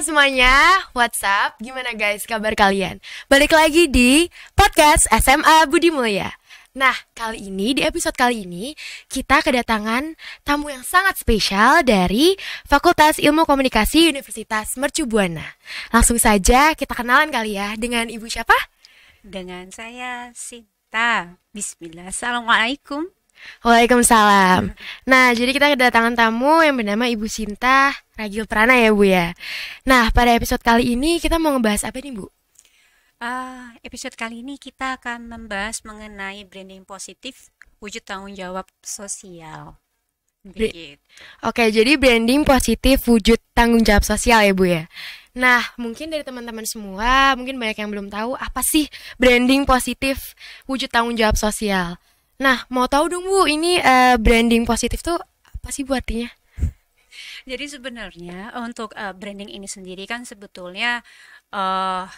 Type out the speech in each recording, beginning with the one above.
semuanya, what's up? Gimana guys kabar kalian? Balik lagi di podcast SMA Budi Mulya. Nah, di episode kali ini kita kedatangan tamu yang sangat spesial dari Fakultas Ilmu Komunikasi Universitas Mercu Buana. Langsung saja kita kenalan kali ya dengan Ibu siapa? Dengan saya Sinta. Bismillah. Assalamualaikum. Waalaikumsalam. Nah, jadi kita kedatangan tamu yang bernama Ibu Sinta Ragil Prana ya Bu ya. Nah, pada episode kali ini kita mau ngebahas apa nih Bu? Episode kali ini kita akan membahas mengenai branding positif, wujud tanggung jawab sosial. Begitu. Oke, jadi branding positif wujud tanggung jawab sosial ya Bu ya. Nah, mungkin dari teman-teman semua, mungkin banyak yang belum tahu apa sih branding positif wujud tanggung jawab sosial. Nah, mau tahu dong Bu, ini branding positif tuh apa sih Bu artinya? Jadi sebenarnya untuk branding ini sendiri kan sebetulnya uh,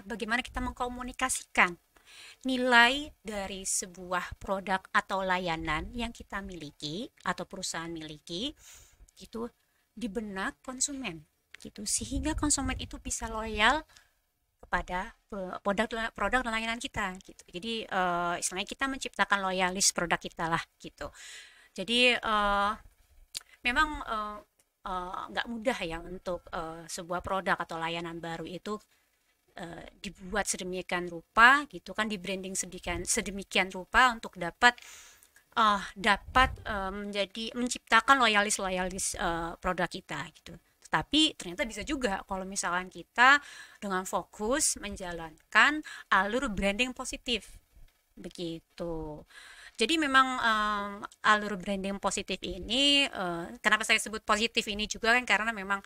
bagaimana kita mengkomunikasikan nilai dari sebuah produk atau layanan yang kita miliki atau perusahaan miliki gitu di benak konsumen gitu, sehingga konsumen itu bisa loyal kepada produk dan layanan kita gitu. Jadi istilahnya kita menciptakan loyalis produk kita lah gitu. Jadi memang nggak mudah ya untuk sebuah produk atau layanan baru itu dibuat sedemikian rupa gitu kan, di branding sedemikian rupa untuk dapat menjadi menciptakan loyalis produk kita gitu. Tapi ternyata bisa juga kalau misalkan kita dengan fokus menjalankan alur branding positif begitu. Jadi memang alur branding positif ini, kenapa saya sebut positif ini juga kan karena memang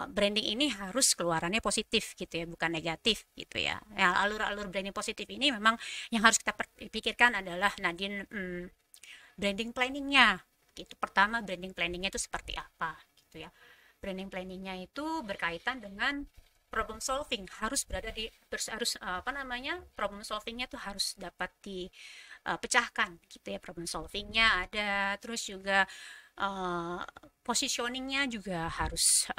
branding ini harus keluarannya positif gitu ya, bukan negatif gitu ya. Ya, alur-alur branding positif ini memang yang harus kita pikirkan adalah Nadine, branding planningnya gitu. Pertama, branding planningnya itu seperti apa gitu ya. Branding planningnya itu berkaitan dengan problem solving, harus problem solvingnya tuh harus dapat dipecahkan gitu ya. Problem solvingnya ada, terus juga positioningnya juga harus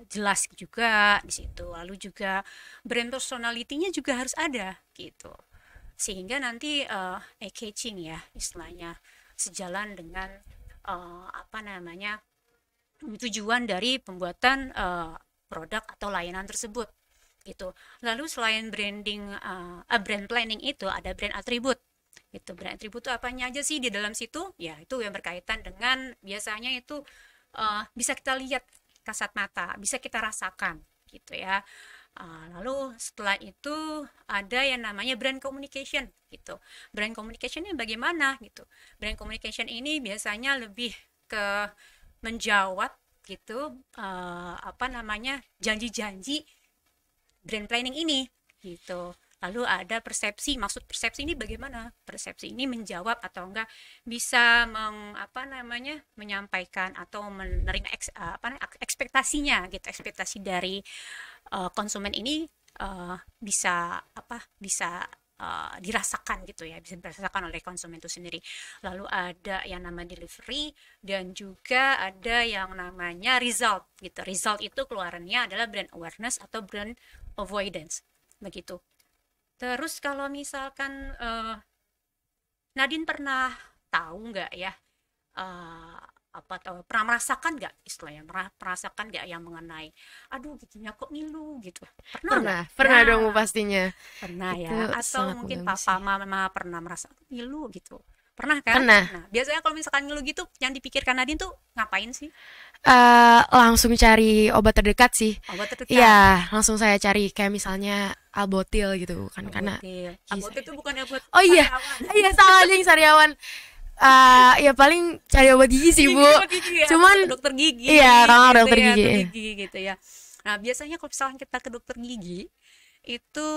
jelas juga di situ. Lalu juga brand personality-nya juga harus ada gitu, sehingga nanti catching ya istilahnya, sejalan dengan tujuan dari pembuatan produk atau layanan tersebut gitu. Lalu selain brand planning itu ada brand atribut. Itu brand atribut itu apanya aja sih di dalam situ? Ya, itu yang berkaitan dengan biasanya itu bisa kita lihat kasat mata, bisa kita rasakan gitu ya. Lalu setelah itu ada yang namanya brand communication gitu. Brand communicationnya bagaimana gitu? Brand communication ini biasanya lebih ke menjawab gitu janji-janji brand planning ini gitu. Lalu ada persepsi, maksud persepsi ini bagaimana? Persepsi ini menjawab atau enggak bisa menyampaikan atau menerima ekspektasinya gitu. Ekspektasi dari konsumen ini bisa dirasakan gitu ya, bisa dirasakan oleh konsumen itu sendiri. Lalu ada yang namanya delivery dan juga ada yang namanya result gitu. Result itu keluarannya adalah brand awareness atau brand avoidance begitu. Terus kalau misalkan Nadine pernah tahu nggak ya pernah merasakan nggak istilahnya, merasakan nggak yang mengenai aduh giginya kok ngilu gitu? Pernah dong pastinya. Pernah Itu ya, atau mungkin papa mama pernah merasa ngilu gitu, pernah kan? Pernah. Nah, biasanya kalau misalkan ngilu gitu yang dipikirkan Nadine tuh ngapain sih? Langsung cari obat terdekat sih. Obat terdekat. Iya, langsung saya cari kayak misalnya Albotil gitu kan, karena Albotil itu bukan obat oh iya sariawan. iya salah aja yang sariawan. Ya paling cari obat gigi sih Bu. Gigi, ya. Cuman dokter gigi. Iya, kalau dokter ya, gigi. Dokter gigi gitu ya. Nah, biasanya kalau misalkan kita ke dokter gigi itu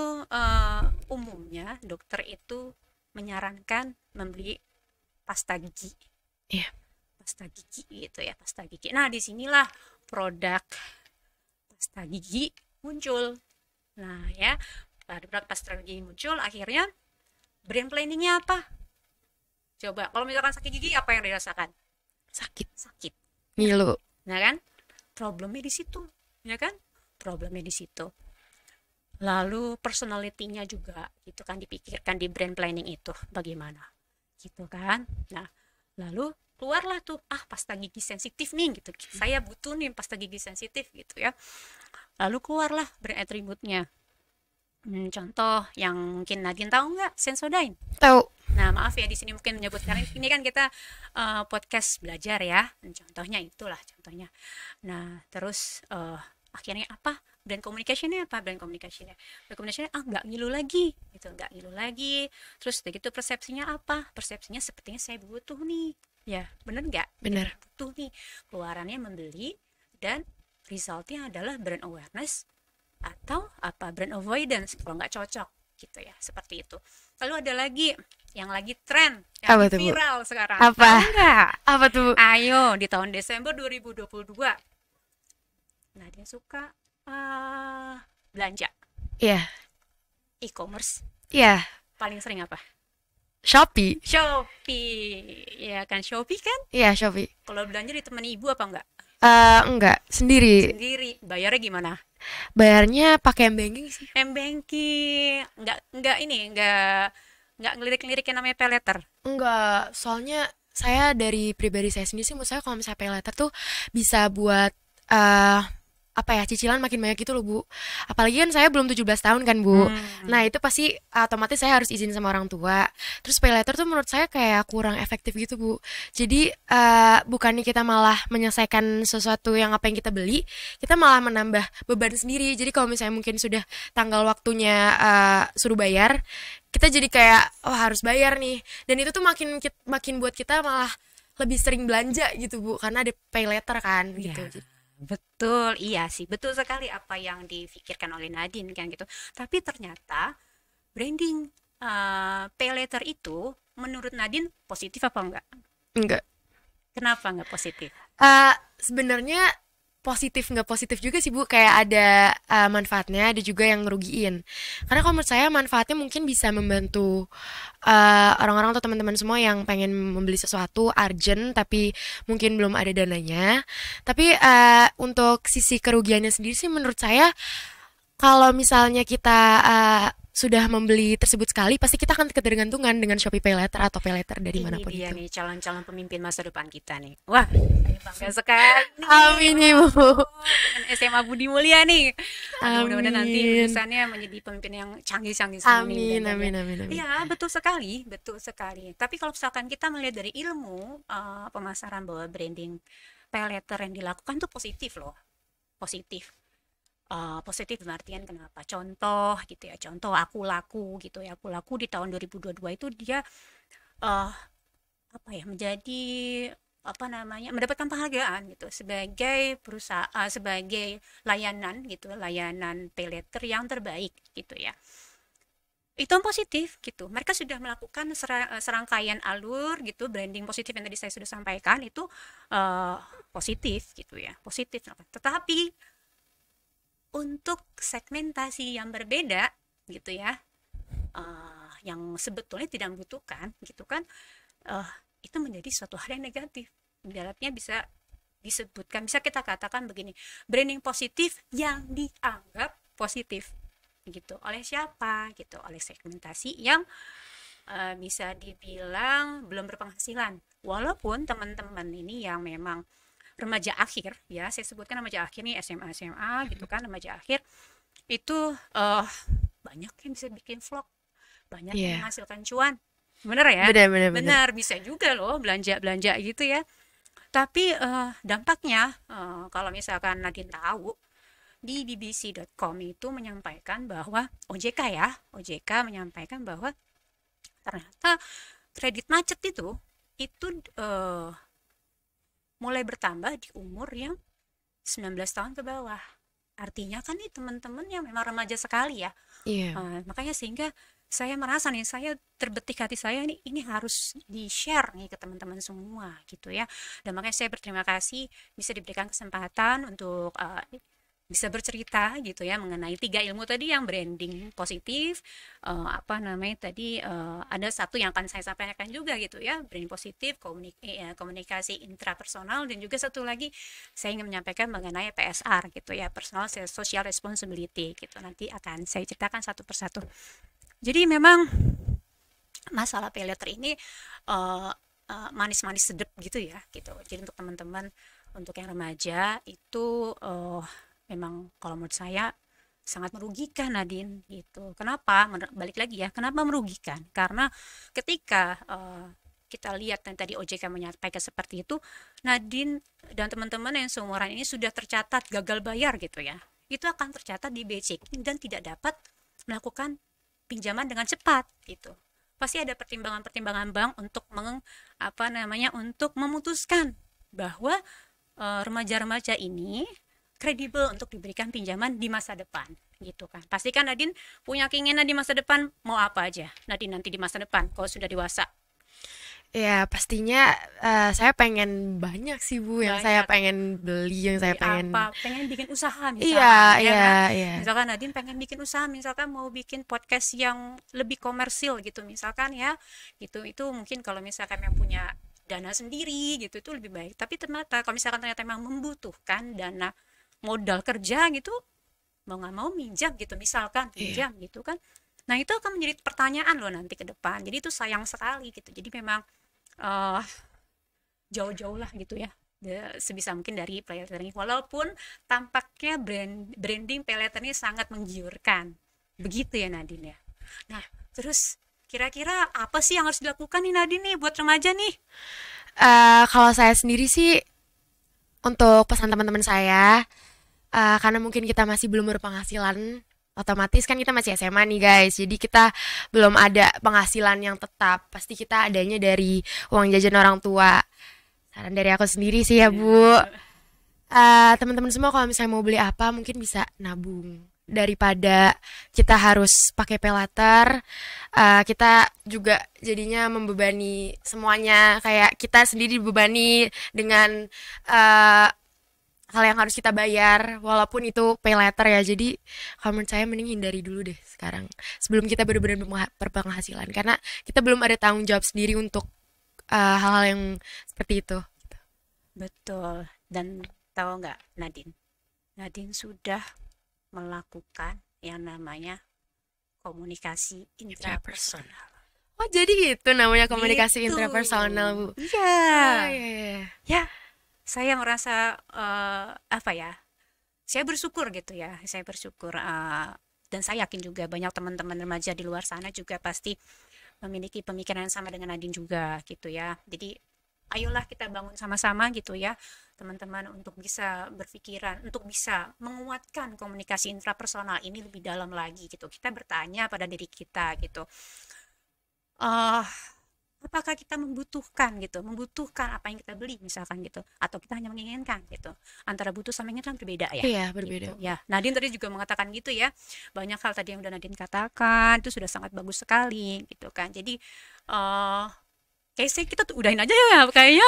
umumnya dokter itu menyarankan membeli pasta gigi. Iya. Pasta gigi gitu ya, pasta gigi. Nah, disinilah produk pasta gigi muncul. Nah ya, produk pasta gigi muncul, akhirnya brand planningnya apa? Coba, kalau misalkan sakit gigi apa yang dirasakan? Sakit. Sakit. Ngilu. Nah kan, problemnya di situ, ya kan? problemnya di situ. Lalu personality-nya juga gitu kan dipikirkan di brand planning itu bagaimana gitu kan. Nah, lalu keluarlah tuh pasta gigi sensitif nih gitu. Saya butuh nih pasta gigi sensitif gitu ya. Lalu keluarlah brand attribute-nya. Contoh yang mungkin Nadine tahu nggak, Sensodyne. Tahu. Nah, maaf ya di sini mungkin menyebutkan ini kan kita podcast belajar ya. Contohnya itulah contohnya. Nah, terus akhirnya apa? Brand communication-nya apa? Brand communication-nya nggak ngilu lagi gitu, nggak ngilu lagi. Terus begitu persepsinya apa? Persepsinya sepertinya saya butuh nih. Ya, bener nggak? Bener. Butuh nih. Keluarannya membeli dan resultnya adalah brand awareness atau apa brand avoidance kalau nggak cocok gitu ya, seperti itu. Lalu ada lagi yang lagi tren, yang Apa tuh, Bu? viral sekarang. Apa? Tahu nggak? Apa tuh? Ayo di tahun Desember 2022. Nah, dia suka belanja Iya. e-commerce. Iya. Paling sering apa? Shopee. Shopee. Ya kan, Shopee kan? Iya, Shopee. Kalau belanja ditemani ibu apa enggak? Enggak, sendiri. Sendiri. Bayarnya gimana? Bayarnya pakai M-banking sih. M-banking. Enggak ngelirik-ngelirik yang namanya pay letter. Enggak, soalnya saya dari pribadi saya sendiri sih, menurut saya kalau misalnya pay letter tuh bisa buat apa ya, cicilan makin banyak gitu loh, Bu. Apalagi kan saya belum 17 tahun kan, Bu. Nah, itu pasti otomatis saya harus izin sama orang tua. Terus pay letter tuh menurut saya kayak kurang efektif gitu, Bu. Jadi bukannya kita malah menyelesaikan sesuatu yang apa yang kita beli, kita malah menambah beban sendiri. Jadi kalau misalnya mungkin sudah tanggal waktunya suruh bayar, kita jadi kayak harus bayar nih. Dan itu tuh makin buat kita malah lebih sering belanja gitu, Bu, karena ada pay letter kan gitu. Ya, betul, iya sih, betul sekali apa yang difikirkan oleh Nadine kan gitu. Tapi ternyata branding pay letter itu menurut Nadine positif apa enggak? Enggak. Kenapa enggak positif? Sebenarnya positif nggak positif juga sih, Bu. Kayak ada manfaatnya, ada juga yang ngerugiin. Karena kalau menurut saya manfaatnya mungkin bisa membantu orang-orang atau teman-teman semua yang pengen membeli sesuatu urgent tapi mungkin belum ada dananya. Tapi untuk sisi kerugiannya sendiri sih menurut saya, kalau misalnya kita sudah membeli tersebut sekali, pasti kita akan ketergantungan dengan Shopee Pay Letter atau Pay Letter dari Ini manapun dia itu. nih calon-calon pemimpin masa depan kita nih. Wah, saya bangga sekali. Amin, Ibu. Dengan SMA Budi Mulia nih. Aduh, mudah-mudahan nanti Amin. lulusannya menjadi pemimpin yang canggih-canggih semua nih. Amin, amin, amin, amin. Iya, betul sekali, betul sekali. Tapi kalau misalkan kita melihat dari ilmu pemasaran bahwa branding pay letter yang dilakukan tuh positif loh, positif. Positif dalam artian kenapa? Contoh gitu ya, contoh aku laku gitu ya, aku laku di tahun 2022 itu dia apa ya, menjadi apa namanya, mendapatkan penghargaan gitu sebagai perusahaan, sebagai layanan gitu, layanan pay letter yang terbaik gitu ya. Itu yang positif gitu. Mereka sudah melakukan serangkaian alur gitu, branding positif yang tadi saya sudah sampaikan itu positif gitu ya, positif. Tetapi untuk segmentasi yang berbeda gitu ya, yang sebetulnya tidak membutuhkan gitu kan, itu menjadi suatu hal yang negatif. Ibaratnya bisa disebutkan, bisa kita katakan begini, branding positif yang dianggap positif gitu oleh siapa gitu, oleh segmentasi yang bisa dibilang belum berpenghasilan. Walaupun teman-teman ini yang memang remaja akhir ya, saya sebutkan remaja akhir nih, SMA gitu kan, remaja akhir itu banyak yang bisa bikin vlog, banyak yang menghasilkan cuan, bener ya, bener bisa juga loh belanja gitu ya. Tapi dampaknya kalau misalkan Nadine tahu, di bbc.com itu menyampaikan bahwa OJK menyampaikan bahwa ternyata kredit macet itu mulai bertambah di umur yang 19 tahun ke bawah. Artinya kan nih teman-teman yang memang remaja sekali ya. Makanya sehingga saya merasa nih, saya terbetik hati saya ini harus di-share nih ke teman-teman semua gitu ya. Dan makanya saya berterima kasih bisa diberikan kesempatan untuk bisa bercerita gitu ya mengenai 3 ilmu tadi yang branding positif, apa namanya tadi, ada satu yang akan saya sampaikan juga gitu ya, branding positif, komunikasi intrapersonal, dan juga satu lagi saya ingin menyampaikan mengenai PSR gitu ya, personal social responsibility gitu. Nanti akan saya ceritakan satu persatu. Jadi memang masalah pay letter ini manis-manis sedep gitu ya gitu. Jadi untuk teman-teman, untuk yang remaja itu memang kalau menurut saya sangat merugikan Nadine gitu. Kenapa? Balik lagi ya, kenapa merugikan? Karena ketika kita lihat yang tadi OJK menyampaikan seperti itu, Nadine dan teman-teman yang seumuran ini sudah tercatat gagal bayar gitu ya. Itu akan tercatat di BCK dan tidak dapat melakukan pinjaman dengan cepat gitu. Pasti ada pertimbangan-pertimbangan bank untuk untuk memutuskan bahwa remaja-remaja ini kredibel untuk diberikan pinjaman di masa depan gitu kan. Pasti kan Nadine punya keinginan di masa depan mau apa aja Nadine nanti di masa depan kalau sudah dewasa. Ya pastinya saya pengen banyak sih Bu, yang saya Banyak. pengen beli, yang saya pengen Pengen bikin usaha misalkan iya ya iya kan. iya Misalkan Nadine pengen bikin usaha, misalkan mau bikin podcast yang lebih komersil gitu misalkan ya. Gitu itu mungkin kalau misalkan yang punya dana sendiri gitu itu lebih baik. Tapi ternyata kalau misalkan ternyata memang membutuhkan dana modal kerja gitu, mau nggak mau minjam gitu misalkan iya. pinjam gitu kan. Nah itu akan menjadi pertanyaan loh nanti ke depan. Jadi itu sayang sekali gitu. Jadi memang eh jauh-jauh lah gitu ya, sebisa mungkin dari pay letter ini, walaupun tampaknya branding pay letter ini sangat menggiurkan begitu ya Nadine ya. Nah terus kira-kira apa sih yang harus dilakukan nih Nadine nih buat remaja nih? Kalau saya sendiri sih untuk pesan teman-teman saya, karena mungkin kita masih belum berpenghasilan, otomatis kan kita masih SMA nih guys, jadi kita belum ada penghasilan yang tetap, pasti kita adanya dari uang jajan orang tua. Saran dari aku sendiri sih ya Bu, teman-teman semua kalau misalnya mau beli apa mungkin bisa nabung daripada kita harus pakai pay later. Kita juga jadinya membebani semuanya, kayak kita sendiri dibebani dengan uh, hal yang harus kita bayar walaupun itu pay later ya. Jadi kalau menurut saya mending hindari dulu deh sekarang sebelum kita benar-benar berpenghasilan, karena kita belum ada tanggung jawab sendiri untuk hal-hal yang seperti itu. Betul. Dan tahu nggak Nadine? Nadine sudah melakukan yang namanya komunikasi intrapersonal. Oh jadi gitu namanya komunikasi Gitu. intrapersonal Bu. Iya. Oh iya, iya. Ya, saya merasa apa ya? Saya bersyukur gitu ya. Saya bersyukur dan saya yakin juga banyak teman-teman remaja di luar sana juga pasti memiliki pemikiran yang sama dengan Nadine juga gitu ya. Jadi ayolah kita bangun sama-sama gitu ya teman-teman untuk bisa berpikiran, untuk bisa menguatkan komunikasi intrapersonal ini lebih dalam lagi gitu. Kita bertanya pada diri kita gitu, eh apakah kita membutuhkan apa yang kita beli misalkan gitu, atau kita hanya menginginkan gitu. Antara butuh sama ingin kan berbeda ya Iya berbeda. gitu ya. Nadine tadi juga mengatakan gitu ya, banyak hal tadi yang udah Nadine katakan itu sudah sangat bagus sekali gitu kan. Jadi kayaknya kita tuh udahin aja ya kayaknya.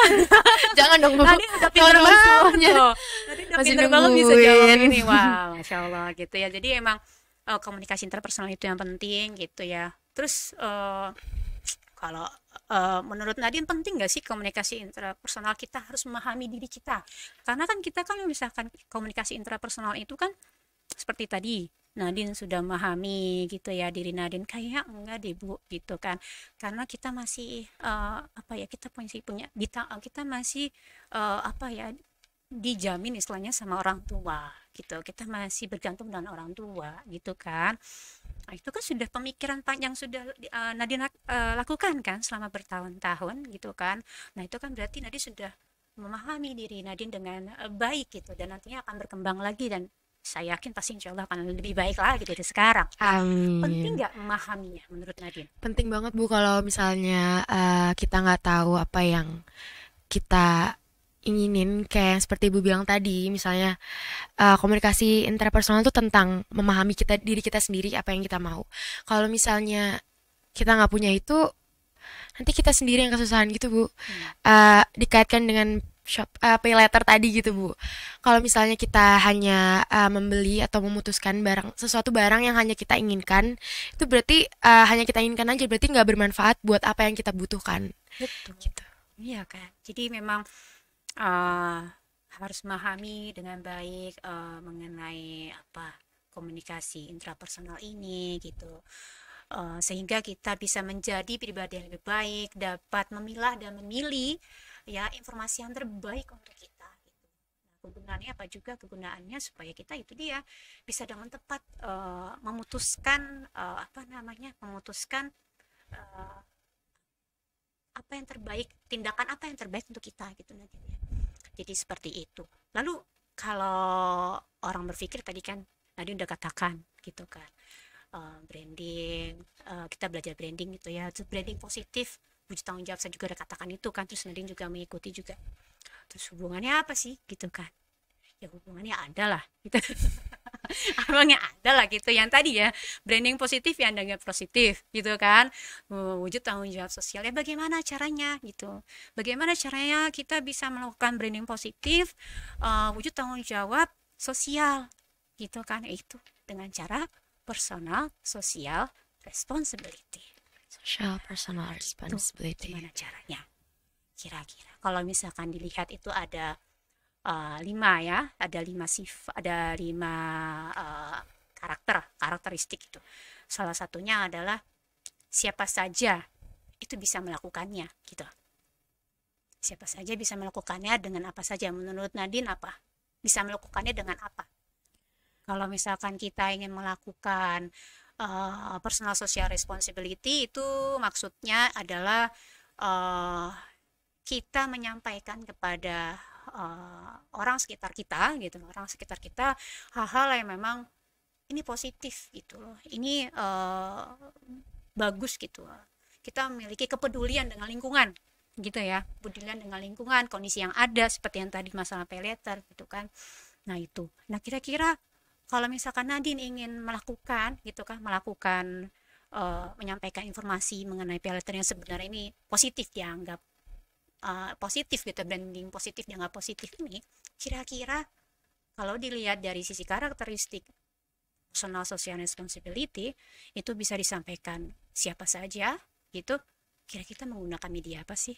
Jangan dong Bu. Nadine udah pinter Teman-teman banget semuanya loh. Nadine udah masih pinter banget bisa jawab nungguin. ini. Wah, Masya Allah gitu ya. Jadi emang komunikasi interpersonal itu yang penting gitu ya. Terus kalau menurut Nadine penting nggak sih komunikasi intrapersonal? Kita harus memahami diri kita. Karena kan kita kan misalkan komunikasi intrapersonal itu kan seperti tadi Nadine sudah memahami gitu ya diri Nadine, kayak enggak deh Bu gitu kan, karena kita masih kita kita masih dijamin istilahnya sama orang tua gitu, kita masih bergantung dengan orang tua gitu kan. Nah, itu kan sudah pemikiran panjang sudah Nadine lakukan kan selama bertahun-tahun gitu kan. Nah itu kan berarti Nadine sudah memahami diri Nadine dengan baik gitu, dan nantinya akan berkembang lagi, dan saya yakin pasti insya Allah akan lebih baik lagi dari sekarang. Penting Amin. nggak memahaminya menurut Nadine? Penting banget Bu kalau misalnya kita nggak tahu apa yang kita inginin, kayak yang seperti Ibu bilang tadi, misalnya komunikasi interpersonal itu tentang memahami diri kita sendiri apa yang kita mau. Kalau misalnya kita nggak punya itu, nanti kita sendiri yang kesusahan gitu Bu. Dikaitkan dengan pay later tadi gitu Bu. Kalau misalnya kita hanya membeli atau memutuskan sesuatu barang yang hanya kita inginkan, itu berarti hanya kita inginkan aja, berarti nggak bermanfaat buat apa yang kita butuhkan. Betul. Gitu. Iya kan. Jadi memang uh, harus memahami dengan baik mengenai apa komunikasi intrapersonal ini gitu. Sehingga kita bisa menjadi pribadi yang lebih baik, dapat memilah dan memilih ya informasi yang terbaik untuk kita gitu. Nah, kegunaannya apa juga kegunaannya supaya kita itu dia bisa dengan tepat memutuskan memutuskan uh, apa yang terbaik, tindakan apa yang terbaik untuk kita gitu nanti ya. Jadi seperti itu. Lalu kalau orang berpikir tadi kan Nadine udah katakan gitu kan, branding, kita belajar branding gitu ya, terus branding positif, wujud tanggung jawab, saya juga udah katakan itu kan, terus Nadine juga mengikuti juga. Terus hubungannya apa sih gitu kan? Ya hubungannya ada lah gitu. Abangnya ada lah gitu yang tadi ya, branding positif yang dianggap positif gitu kan. Wujud tanggung jawab sosial ya, bagaimana caranya gitu, bagaimana caranya kita bisa melakukan branding positif, wujud tanggung jawab sosial gitu kan, itu dengan cara personal social responsibility. Social personal Gitu. responsibility. Gimana caranya kira-kira kalau misalkan dilihat itu ada 5 ya, ada 5 karakteristik itu. Salah satunya adalah siapa saja itu bisa melakukannya gitu. Siapa saja bisa melakukannya dengan apa saja. Menurut Nadine apa? Bisa melakukannya dengan apa? Kalau misalkan kita ingin melakukan personal social responsibility, itu maksudnya adalah kita menyampaikan kepada orang sekitar kita gitu, hal-hal yang memang ini positif gitu loh, ini bagus gitu, kita memiliki kepedulian dengan lingkungan gitu ya, kepedulian dengan lingkungan, kondisi yang ada seperti yang tadi masalah pay letter gitu kan. Nah itu, nah kira-kira kalau misalkan Nadine ingin melakukan gitu kan, menyampaikan informasi mengenai pay letter yang sebenarnya ini positif dianggap positif gitu, branding positif dianggap positif ini, kira-kira kalau dilihat dari sisi karakteristik personal social responsibility itu bisa disampaikan siapa saja gitu, kira-kira menggunakan media apa sih?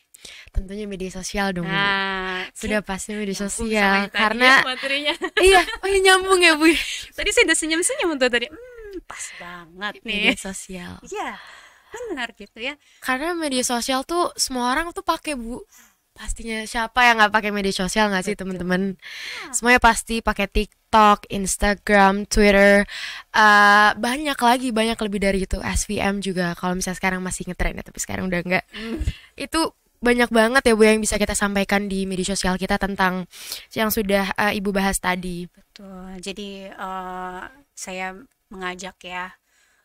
Tentunya media sosial dong. Nah, sudah pasti media nyambung sama sosial yang tadi karena ya materinya. iya, nyambung ya Bu. Tadi saya udah senyum-senyum tuh tadi. Pas banget Media nih. sosial. Iya, benar gitu ya. Karena media sosial tuh semua orang tuh pakai Bu. Pastinya siapa yang nggak pakai media sosial nggak sih teman-teman? Semuanya pasti pakai TikTok, Instagram, Twitter, banyak lebih dari itu. SVM juga kalau misalnya sekarang masih ngetren ya, tapi sekarang udah nggak. Itu banyak banget ya Bu yang bisa kita sampaikan di media sosial kita tentang yang sudah Ibu bahas tadi. Betul. Jadi saya mengajak ya,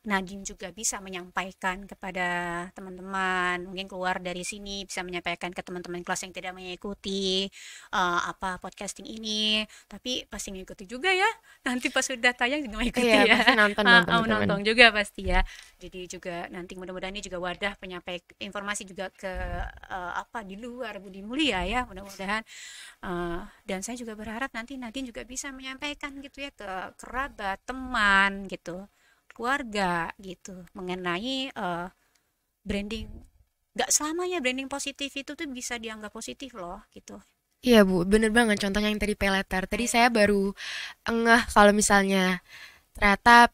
Nadine juga bisa menyampaikan kepada teman-teman, mungkin keluar dari sini bisa menyampaikan ke teman-teman kelas yang tidak mengikuti apa podcasting ini, tapi pasti mengikuti juga ya. Nanti pas sudah tayang juga mengikuti Iya, ya. pasti nonton dong teman-teman. Nonton juga pasti ya. Jadi juga nanti mudah-mudahan ini juga wadah penyampaian informasi juga ke di luar Budi Mulia ya, mudah-mudahan. Dan saya juga berharap nanti Nadine juga bisa menyampaikan gitu ya ke kerabat, teman gitu, keluarga gitu, mengenai branding. Gak selamanya branding positif itu tuh bisa dianggap positif loh gitu. Iya Bu, bener banget contohnya yang tadi pay letter. Tadi saya baru ngeh kalau misalnya ternyata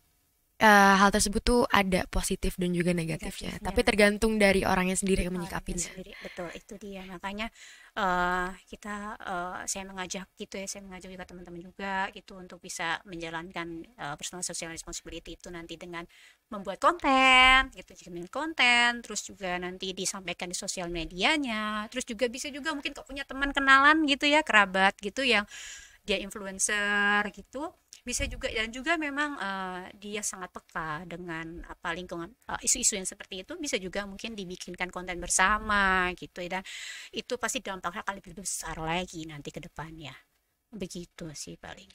hal tersebut tuh ada positif dan juga negatifnya. Tapi tergantung dari orangnya sendiri yang menyikapinya. Betul, itu dia. Makanya saya mengajak gitu ya, saya mengajak juga teman-teman juga gitu untuk bisa menjalankan personal social responsibility itu nanti dengan membuat konten gitu, terus juga nanti disampaikan di sosial medianya, terus juga bisa juga mungkin kok punya teman kenalan gitu ya, kerabat gitu yang dia influencer gitu, bisa juga, dan juga memang dia sangat peka dengan lingkungan, isu-isu yang seperti itu, bisa juga mungkin dibikinkan konten bersama gitu ya, dan itu pasti dampaknya akan lebih besar lagi nanti ke depannya. Begitu sih paling.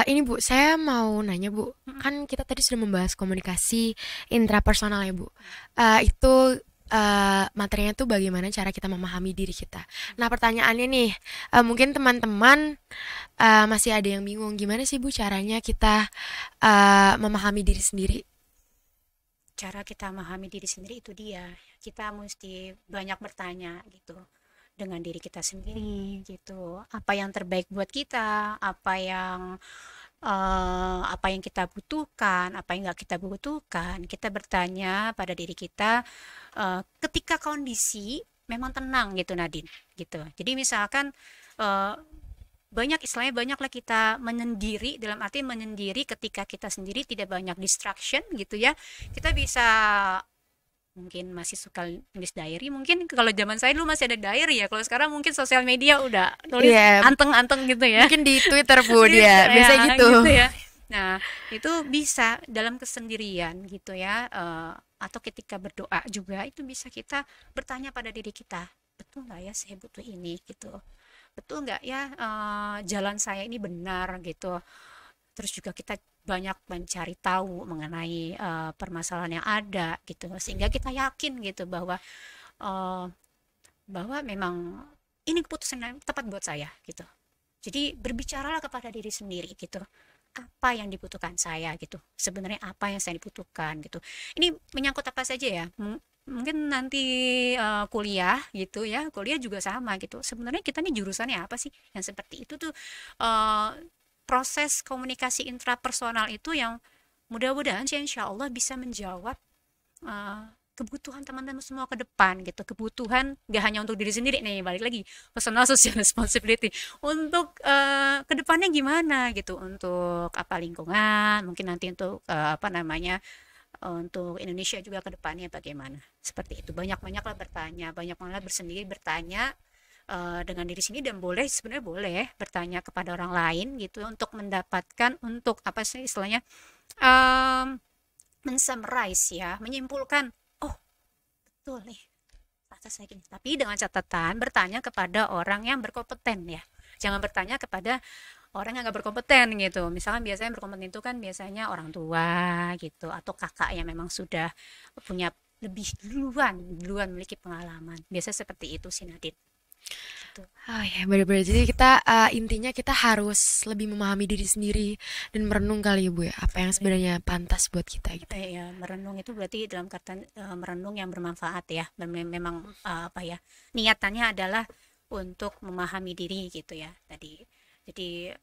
Ini Bu, saya mau nanya Bu, kan kita tadi sudah membahas komunikasi intrapersonal ya Bu. Itu materinya tuh bagaimana cara kita memahami diri kita. Nah, pertanyaannya nih, mungkin teman-teman masih ada yang bingung, gimana sih Bu caranya kita memahami diri sendiri? Cara kita memahami diri sendiri itu dia. Kita mesti banyak bertanya gitu dengan diri kita sendiri gitu. Apa yang terbaik buat kita, apa yang kita butuhkan, apa yang nggak kita butuhkan. Kita bertanya pada diri kita ketika kondisi memang tenang gitu Nadine gitu. Jadi misalkan eh, banyak istilahnya banyaklah kita menyendiri, dalam arti menyendiri ketika kita sendiri tidak banyak distraction gitu ya, kita bisa mungkin masih suka nulis diary, mungkin kalau zaman saya dulu masih ada diary ya, kalau sekarang mungkin sosial media udah nulis Iya, anteng-anteng gitu ya. mungkin di Twitter Bu Gitu dia, ya, biasanya gitu. gitu ya. Nah, itu bisa dalam kesendirian gitu ya, atau ketika berdoa juga itu bisa kita bertanya pada diri kita, betul nggak ya saya butuh ini gitu, betul nggak ya jalan saya ini benar gitu. Terus juga kita banyak mencari tahu mengenai permasalahan yang ada gitu, sehingga kita yakin gitu eh, bahwa memang ini keputusan yang tepat buat saya gitu. Jadi berbicaralah kepada diri sendiri gitu. Apa yang dibutuhkan saya gitu. Sebenarnya apa yang saya dibutuhkan gitu. Ini menyangkut apa saja ya. Mungkin nanti kuliah gitu ya. Kuliah juga sama gitu. Sebenarnya kita nih jurusannya apa sih? Yang seperti itu tuh eh, proses komunikasi intrapersonal itu yang mudah-mudahan sih insya Allah bisa menjawab eh, kebutuhan teman-teman semua ke depan gitu, kebutuhan gak hanya untuk diri sendiri nih, balik lagi personal social responsibility untuk ke depannya gimana gitu, untuk apa lingkungan, mungkin nanti untuk apa namanya untuk Indonesia juga ke depannya bagaimana, seperti itu. Banyak-banyaklah bertanya, banyak-banyaklah bersendiri bertanya dengan diri sendiri, dan boleh sebenarnya boleh bertanya kepada orang lain gitu untuk mendapatkan, untuk apa sih istilahnya, um, mensummarize ya, menyimpulkan, oh betul nih rasa saya gini, tapi dengan catatan bertanya kepada orang yang berkompeten ya, jangan bertanya kepada orang yang nggak berkompeten gitu. Misalkan biasanya berkompeten itu kan biasanya orang tua gitu, atau kakak yang memang sudah punya lebih duluan duluan memiliki pengalaman, biasa seperti itu sih Nadine gitu. Oh ya, benar-benar. Jadi kita intinya kita harus lebih memahami diri sendiri dan merenung kali ya Bu ya, apa yang sebenarnya pantas buat kita gitu. Ya, merenung itu berarti dalam kata merenung yang bermanfaat ya. Memang apa ya, niatannya adalah untuk memahami diri gitu ya tadi. Jadi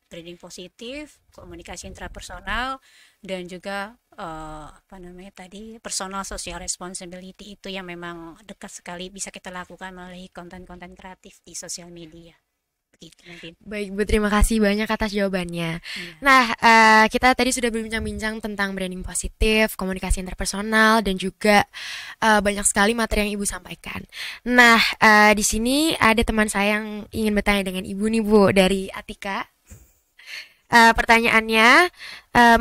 branding positif, komunikasi intrapersonal, dan juga apa namanya tadi, personal social responsibility, itu yang memang dekat sekali bisa kita lakukan melalui konten-konten kreatif di sosial media. Begitu Nadine. Baik Bu, terima kasih banyak atas jawabannya. Iya. Nah, kita tadi sudah berbincang-bincang tentang branding positif, komunikasi interpersonal, dan juga banyak sekali materi yang Ibu sampaikan. Nah, di sini ada teman saya yang ingin bertanya dengan Ibu nih Bu, dari Atika. Pertanyaannya,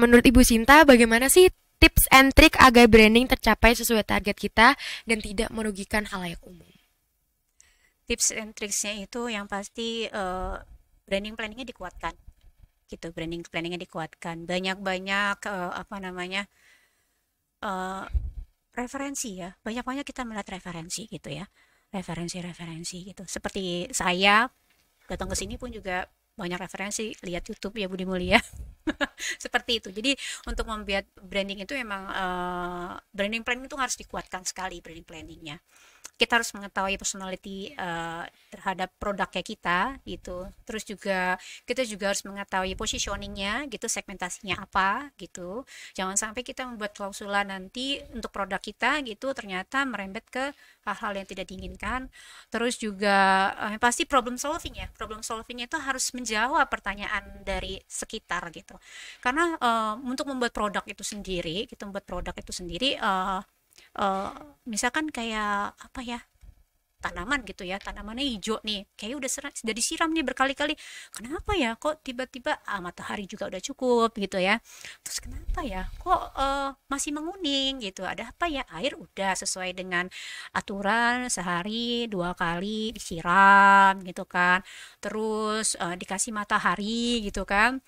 menurut Ibu Sinta, bagaimana sih tips and trick agar branding tercapai sesuai target kita dan tidak merugikan halayak umum? Tips and tricksnya itu yang pasti branding planningnya dikuatkan gitu, branding planningnya dikuatkan, banyak-banyak apa namanya eh, referensi ya, banyak-banyak kita melihat referensi gitu ya, referensi-referensi gitu, seperti saya datang ke sini pun juga banyak referensi, lihat YouTube ya Budi Mulia. Seperti itu. Jadi untuk membuat branding itu memang branding planning itu harus dikuatkan sekali, branding planningnya. Kita harus mengetahui personality terhadap produknya kita gitu. Terus juga kita juga harus mengetahui positioningnya gitu, segmentasinya apa gitu. Jangan sampai kita membuat klausula nanti untuk produk kita gitu ternyata merembet ke hal-hal yang tidak diinginkan. Terus juga pasti problem solving ya. Problem solvingnya itu harus menjawab pertanyaan dari sekitar gitu. Karena untuk membuat produk itu sendiri, kita membuat produk itu sendiri, eh, misalkan kayak apa ya, tanaman gitu ya, tanamannya hijau nih, kayak sudah disiram nih berkali-kali, kenapa ya kok tiba-tiba matahari juga udah cukup gitu ya, terus kenapa ya kok masih menguning gitu, ada apa ya, air udah sesuai dengan aturan sehari 2 kali disiram gitu kan, terus dikasih matahari gitu kan,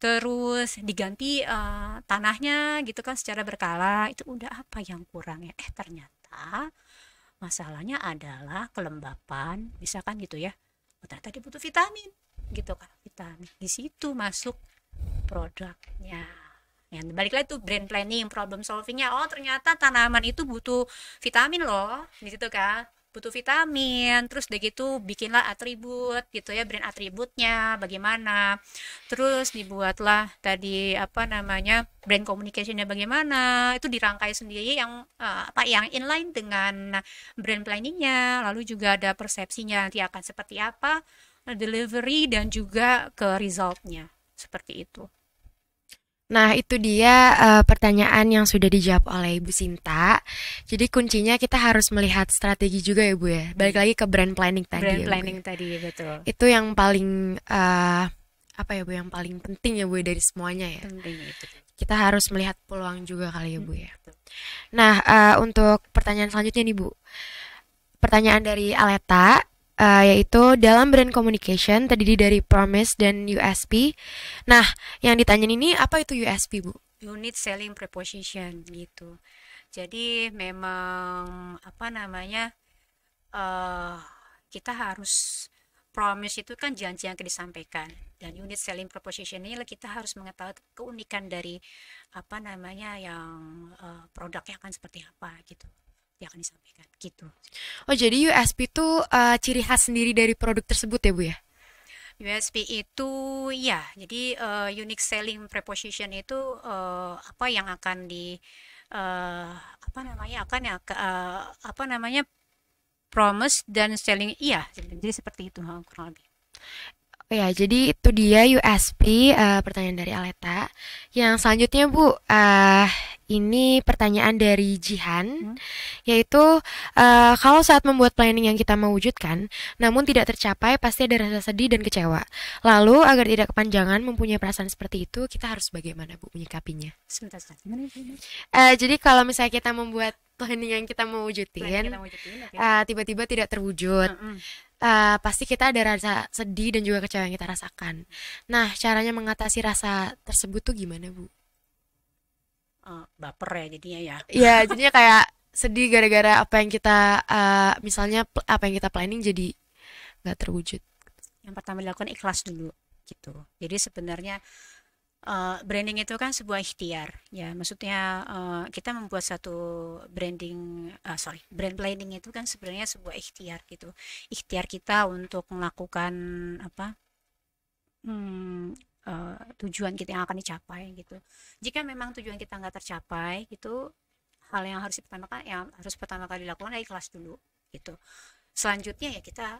terus diganti tanahnya gitu kan secara berkala, itu udah apa yang kurang ya, ternyata masalahnya adalah kelembapan, misalkan gitu ya. Ternyata dia butuh vitamin, gitu kan, vitamin. Di situ masuk produknya. Yang balik lagi tuh brand planning, problem solvingnya. Oh ternyata tanaman itu butuh vitamin loh, di situ kan. Butuh vitamin, terus udah gitu bikinlah atribut gitu ya, brand atributnya bagaimana, terus dibuatlah tadi apa namanya brand communicationnya bagaimana, itu dirangkai sendiri yang yang inline dengan brand planningnya, lalu juga ada persepsinya nanti akan seperti apa, delivery dan juga ke resultnya seperti itu. Nah, itu dia pertanyaan yang sudah dijawab oleh Ibu Sinta. Jadi kuncinya kita harus melihat strategi juga ya Bu ya. Balik lagi ke brand planning tadi Brand ya, Bu, planning ya. tadi betul. Itu yang paling apa ya Bu, yang paling penting ya Bu dari semuanya ya. Penting itu. Kita harus melihat peluang juga kali ya Bu ya. Betul. Nah, untuk pertanyaan selanjutnya nih Bu. Pertanyaan dari Aleta, yaitu dalam brand communication terdiri dari promise dan USP. Nah, yang ditanyain ini apa itu USP Bu? Unit selling proposition gitu. Jadi memang apa namanya kita harus promise itu kan janji yang disampaikan, dan unit selling proposition ini kita harus mengetahui keunikan dari apa namanya yang produknya akan seperti apa gitu yang akan disampaikan gitu. Oh, jadi USP itu ciri khas sendiri dari produk tersebut ya Bu ya? USP itu ya, jadi unique selling proposition itu apa yang akan di apa namanya akan ya apa namanya promise dan selling, iya jadi seperti itu kurang lebih. Oh ya, jadi itu dia USP, pertanyaan dari Aleta. Yang selanjutnya Bu, ini pertanyaan dari Jihan, yaitu kalau saat membuat planning yang kita mau wujudkan, namun tidak tercapai, pasti ada rasa sedih dan kecewa. Lalu agar tidak kepanjangan mempunyai perasaan seperti itu, kita harus bagaimana Bu menyikapinya? Sebentar. Gimana? Jadi kalau misalnya kita membuat planning yang kita mau wujudin, Okay. tiba-tiba tidak terwujud. Pasti kita ada rasa sedih dan juga kecewa yang kita rasakan. Nah, caranya mengatasi rasa tersebut tuh gimana, Bu? Baper ya jadinya ya. Ya, jadinya kayak sedih gara-gara apa yang kita, misalnya apa yang kita planning jadi nggak terwujud. Yang pertama dilakukan ikhlas dulu gitu. Jadi sebenarnya branding itu kan sebuah ikhtiar ya, maksudnya kita membuat satu brand planning itu kan sebenarnya sebuah ikhtiar gitu, ikhtiar kita untuk melakukan apa tujuan kita yang akan dicapai gitu. Jika memang tujuan kita nggak tercapai gitu, hal yang harus pertama kali dilakukan adalah ikhlas dulu gitu. Selanjutnya ya kita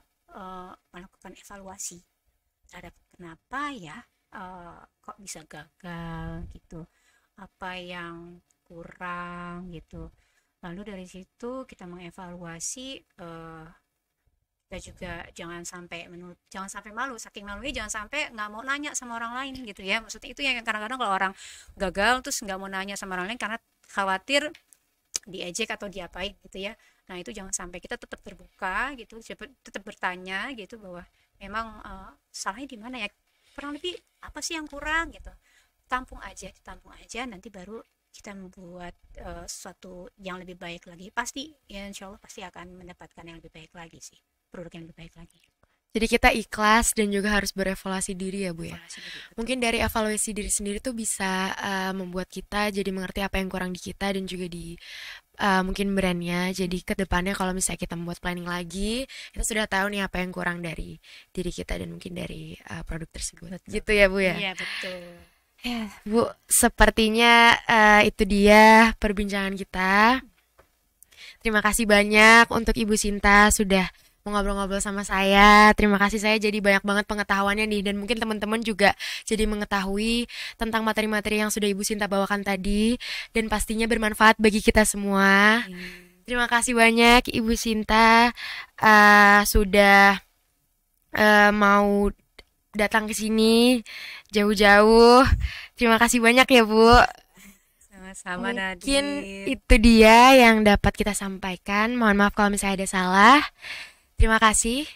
melakukan evaluasi terhadap kenapa ya kok bisa gagal gitu, apa yang kurang gitu. Lalu dari situ kita mengevaluasi, kita juga jangan sampai malu, saking malunya jangan sampai nggak mau nanya sama orang lain gitu ya. Maksudnya itu yang kadang-kadang kalau orang gagal terus nggak mau nanya sama orang lain karena khawatir diejek atau diapain gitu ya. Nah itu jangan sampai, kita tetap terbuka gitu, tetap bertanya gitu bahwa memang salahnya di mana ya, kurang lebih apa sih yang kurang gitu, ditampung aja, nanti baru kita membuat sesuatu yang lebih baik lagi. Pasti ya, insya Allah pasti akan mendapatkan yang lebih baik lagi sih, produk yang lebih baik lagi. Jadi kita ikhlas dan juga harus berevaluasi diri ya Bu ya. Evaluasi diri, betul. Mungkin dari evaluasi diri sendiri tuh bisa membuat kita jadi mengerti apa yang kurang di kita dan juga di mungkin brandnya. Jadi ke depannya kalau misalnya kita membuat planning lagi, kita sudah tahu nih apa yang kurang dari diri kita dan mungkin dari produk tersebut. Betul. Gitu ya Bu ya. Iya betul. Ya, Bu, sepertinya itu dia perbincangan kita. Terima kasih banyak untuk Ibu Sinta sudah mau ngobrol-ngobrol sama saya. Terima kasih, saya jadi banyak banget pengetahuannya nih, dan mungkin teman-teman juga jadi mengetahui tentang materi-materi yang sudah Ibu Sinta bawakan tadi, dan pastinya bermanfaat bagi kita semua. Terima kasih banyak Ibu Sinta sudah mau datang ke sini jauh-jauh. Terima kasih banyak ya Bu. Sama-sama Mungkin Nadir. itu dia yang dapat kita sampaikan. Mohon maaf kalau misalnya ada salah. Terima kasih.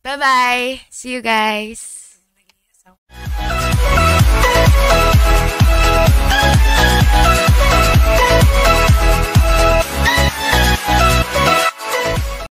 Bye-bye. See you guys.